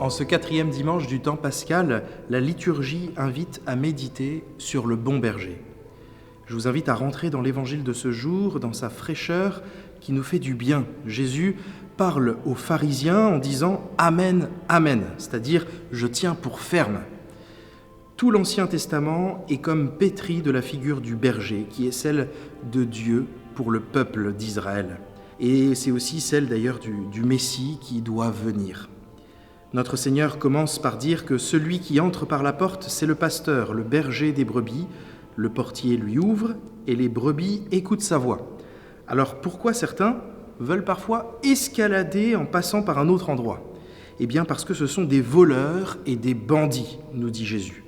En ce 4e dimanche du temps pascal, la liturgie invite à méditer sur le bon berger. Je vous invite à rentrer dans l'évangile de ce jour, dans sa fraîcheur qui nous fait du bien. Jésus parle aux pharisiens en disant « Amen, Amen », c'est-à-dire « Je tiens pour ferme ». Tout l'Ancien Testament est comme pétri de la figure du berger, qui est celle de Dieu pour le peuple d'Israël. Et c'est aussi celle d'ailleurs du Messie qui doit venir. Notre Seigneur commence par dire que celui qui entre par la porte, c'est le pasteur, le berger des brebis. Le portier lui ouvre et les brebis écoutent sa voix. Alors pourquoi certains veulent parfois escalader en passant par un autre endroit ? Eh bien parce que ce sont des voleurs et des bandits, nous dit Jésus.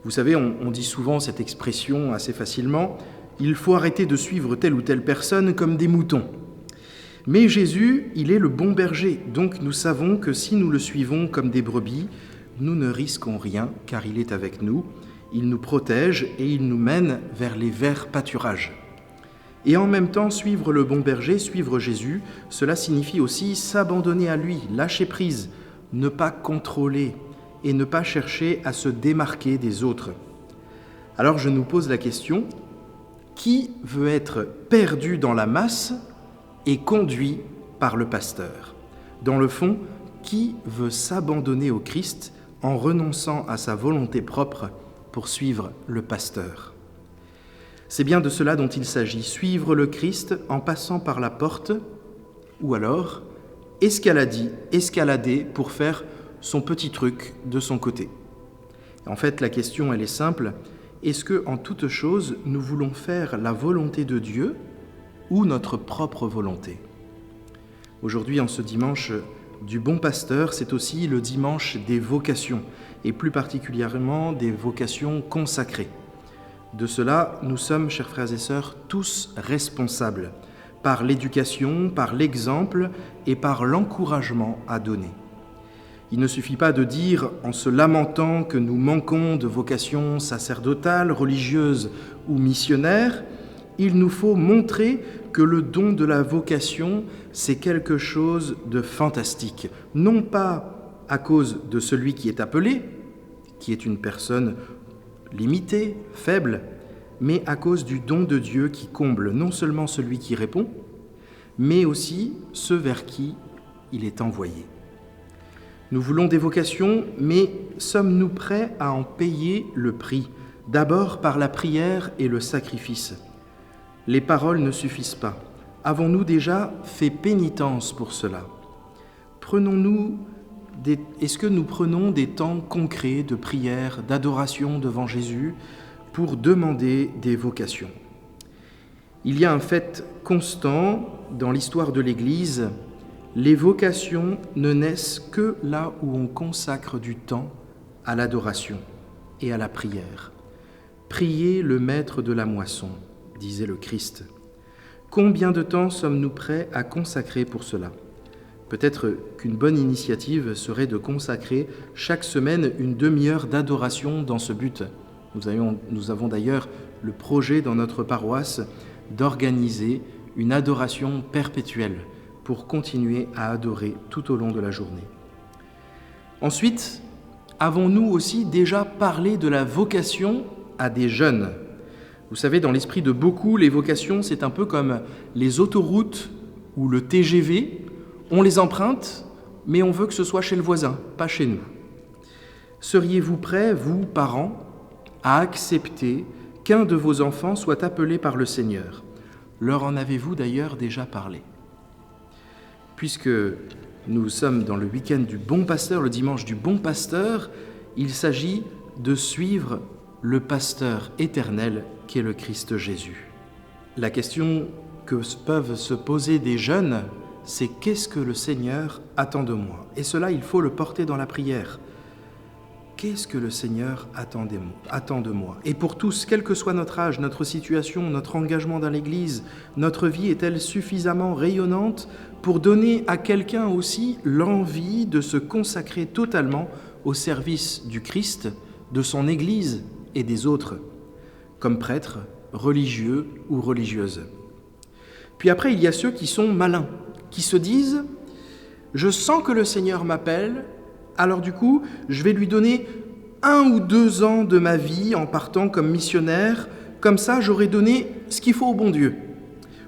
Vous savez, on dit souvent cette expression assez facilement, « Il faut arrêter de suivre telle ou telle personne comme des moutons ». Mais Jésus, il est le bon berger, donc nous savons que si nous le suivons comme des brebis, nous ne risquons rien car il est avec nous, il nous protège et il nous mène vers les verts pâturages. Et en même temps, suivre le bon berger, suivre Jésus, cela signifie aussi s'abandonner à lui, lâcher prise, ne pas contrôler et ne pas chercher à se démarquer des autres. Alors je nous pose la question, qui veut être perdu dans la masse et conduit par le pasteur? Dans le fond, qui veut s'abandonner au Christ en renonçant à sa volonté propre pour suivre le pasteur? C'est bien de cela dont il s'agit, suivre le Christ en passant par la porte, ou alors escalader pour faire son petit truc de son côté. En fait, la question, elle est simple, est-ce que en toute chose, nous voulons faire la volonté de Dieu ou notre propre volonté? Aujourd'hui, en ce dimanche du bon pasteur, c'est aussi le dimanche des vocations, et plus particulièrement des vocations consacrées. De cela, nous sommes, chers frères et sœurs, tous responsables, par l'éducation, par l'exemple et par l'encouragement à donner. Il ne suffit pas de dire, en se lamentant, que nous manquons de vocation sacerdotale, religieuse ou missionnaire. Il nous faut montrer que le don de la vocation, c'est quelque chose de fantastique. Non pas à cause de celui qui est appelé, qui est une personne limitée, faible, mais à cause du don de Dieu qui comble non seulement celui qui répond, mais aussi ceux vers qui il est envoyé. Nous voulons des vocations, mais sommes-nous prêts à en payer le prix, d'abord par la prière et le sacrifice? Les paroles ne suffisent pas. Avons-nous déjà fait pénitence pour cela? Est-ce que nous prenons des temps concrets de prière, d'adoration devant Jésus pour demander des vocations? Il y a un fait constant dans l'histoire de l'Église. Les vocations ne naissent que là où on consacre du temps à l'adoration et à la prière. Priez le maître de la moisson, disait le Christ. Combien de temps sommes-nous prêts à consacrer pour cela? Peut-être qu'une bonne initiative serait de consacrer chaque semaine une demi-heure d'adoration dans ce but. Nous avons d'ailleurs le projet dans notre paroisse d'organiser une adoration perpétuelle pour continuer à adorer tout au long de la journée. Ensuite, avons-nous aussi déjà parlé de la vocation à des jeunes? Vous savez, dans l'esprit de beaucoup, les vocations, c'est un peu comme les autoroutes ou le TGV. On les emprunte, mais on veut que ce soit chez le voisin, pas chez nous. Seriez-vous prêts, vous, parents, à accepter qu'un de vos enfants soit appelé par le Seigneur? Leur en avez-vous d'ailleurs déjà parlé? Puisque nous sommes dans le week-end du bon pasteur, le dimanche du bon pasteur, il s'agit de suivre le pasteur éternel qui est le Christ Jésus. La question que peuvent se poser des jeunes, c'est qu'est-ce que le Seigneur attend de moi? Et cela, il faut le porter dans la prière. Qu'est-ce que le Seigneur attend de moi? Et pour tous, quel que soit notre âge, notre situation, notre engagement dans l'Église, notre vie est-elle suffisamment rayonnante pour donner à quelqu'un aussi l'envie de se consacrer totalement au service du Christ, de son Église et des autres, comme prêtre, religieux ou religieuse? Puis après, il y a ceux qui sont malins, qui se disent « Je sens que le Seigneur m'appelle, Alors du coup, je vais lui donner 1 ou 2 ans de ma vie en partant comme missionnaire, comme ça j'aurai donné ce qu'il faut au bon Dieu.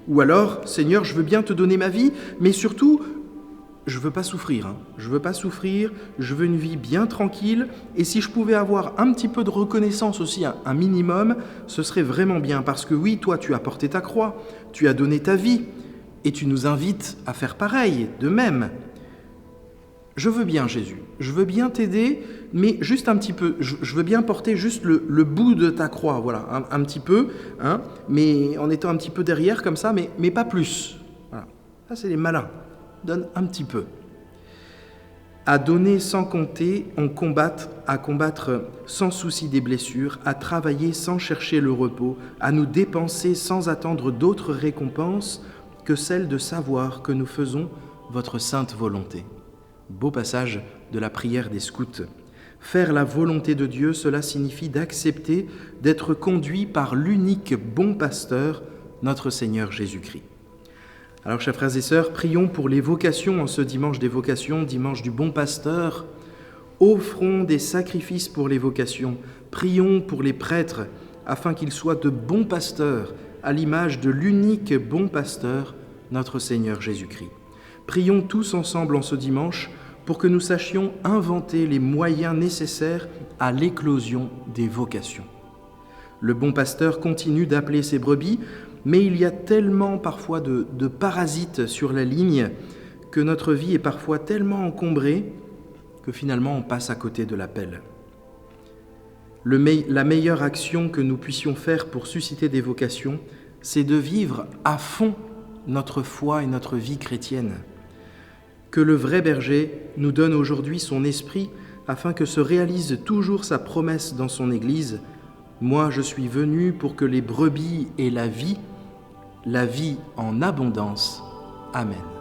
Ou alors, Seigneur, je veux bien te donner ma vie, mais surtout, je veux pas souffrir. Je veux pas souffrir, je veux une vie bien tranquille, et si je pouvais avoir un petit peu de reconnaissance aussi, un minimum, ce serait vraiment bien, parce que oui, toi, tu as porté ta croix, tu as donné ta vie, et tu nous invites à faire pareil, de même. Je veux bien, Jésus, je veux bien t'aider, mais juste un petit peu. Je veux bien porter juste le bout de ta croix, voilà, un petit peu, mais en étant un petit peu derrière comme ça, mais pas plus. Voilà. Ça, c'est les malins. Donne un petit peu. À donner sans compter, à combattre sans souci des blessures, à travailler sans chercher le repos, à nous dépenser sans attendre d'autres récompenses que celle de savoir que nous faisons votre sainte volonté. Beau passage de la prière des scouts. Faire la volonté de Dieu, cela signifie d'accepter d'être conduit par l'unique bon pasteur, notre Seigneur Jésus-Christ. Alors, chers frères et sœurs, prions pour les vocations en ce dimanche des vocations, dimanche du bon pasteur. Offrons des sacrifices pour les vocations. Prions pour les prêtres, afin qu'ils soient de bons pasteurs, à l'image de l'unique bon pasteur, notre Seigneur Jésus-Christ. Prions tous ensemble en ce dimanche pour que nous sachions inventer les moyens nécessaires à l'éclosion des vocations. Le bon pasteur continue d'appeler ses brebis, mais il y a tellement parfois de parasites sur la ligne que notre vie est parfois tellement encombrée que finalement on passe à côté de l'appel. La meilleure action que nous puissions faire pour susciter des vocations, c'est de vivre à fond notre foi et notre vie chrétienne. Que le vrai berger nous donne aujourd'hui son esprit afin que se réalise toujours sa promesse dans son Église. Moi, je suis venu pour que les brebis aient la vie en abondance. Amen.